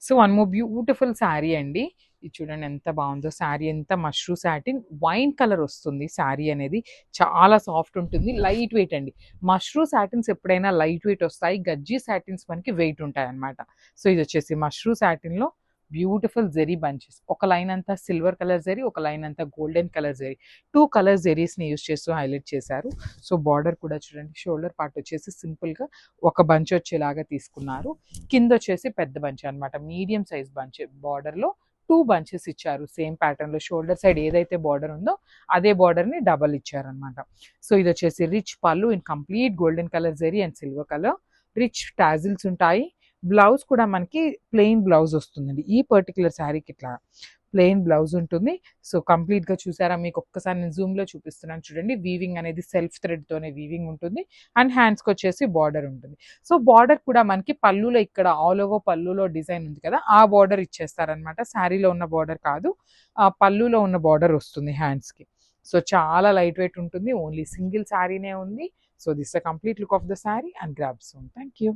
So one more beautiful sari అండి. ఇది చూడండి ఎంత బాగుందో శారీ. ఎంత మష్రూ సాటిన్ వైన్ కలర్ వస్తుంది శారీ అనేది. చాలా సాఫ్ట్ ఉంటుంది, లైట్ వెయిట్ అండి. మష్రూ సాటిన్స్ ఎప్పుడైనా లైట్ వెయిట్ వస్తాయి, గజ్జీ సాటిన్స్ మనకి వెయిట్ ఉంటాయి అన్నమాట. సో ఇది వచ్చేసి మష్రూ సాటిన్లో బ్యూటిఫుల్ జెరీ బంచెస్. ఒక లైన్ అంతా సిల్వర్ కలర్ జెరీ, ఒక లైన్ అంతా golden colour zari. Two colour జెరీస్ని యూస్ చేస్తూ హైలైట్ చేశారు. సో బార్డర్ కూడా చూడండి, షోల్డర్ పార్ట్ వచ్చేసి సింపుల్గా ఒక బంచ్ వచ్చేలాగా తీసుకున్నారు. కింద వచ్చేసి పెద్ద బంచ్ అనమాట, మీడియం సైజ్ బంచ్. బార్డర్లో టూ బంచెస్ ఇచ్చారు సేమ్ ప్యాటర్న్లో. షోల్డర్ సైడ్ ఏదైతే బార్డర్ ఉందో అదే బార్డర్ని డబల్ ఇచ్చారనమాట. సో ఇది వచ్చేసి rich pallu in complete golden colour zari and silver colour. Rich tassels ఉంటాయి. బ్లౌజ్ కూడా మనకి ప్లెయిన్ బ్లౌజ్ వస్తుందండి. ఈ పర్టికులర్ శారీకి ఇట్లా ప్లెయిన్ బ్లౌజ్ ఉంటుంది. సో కంప్లీట్గా చూసారా, మీకు ఒక్కసారి నేను జూమ్లో చూపిస్తున్నాను చూడండి. వీవింగ్ అనేది సెల్ఫ్ థ్రెడ్తోనే వీవింగ్ ఉంటుంది అండ్ హ్యాండ్స్కి వచ్చేసి బార్డర్ ఉంటుంది. సో బార్డర్ కూడా మనకి పళ్ళులో ఇక్కడ ఆల్ ఓవర్ పళ్ళులో డిజైన్ ఉంది కదా, ఆ బార్డర్ ఇచ్చేస్తారనమాట. శారీలో ఉన్న బార్డర్ కాదు, ఆ పళ్ళులో ఉన్న బార్డర్ వస్తుంది హ్యాండ్స్కి. సో చాలా లైట్ వెయిట్ ఉంటుంది. ఓన్లీ సింగిల్ శారీనే ఉంది. So this the complete look of the sari and grab soon. Thank you.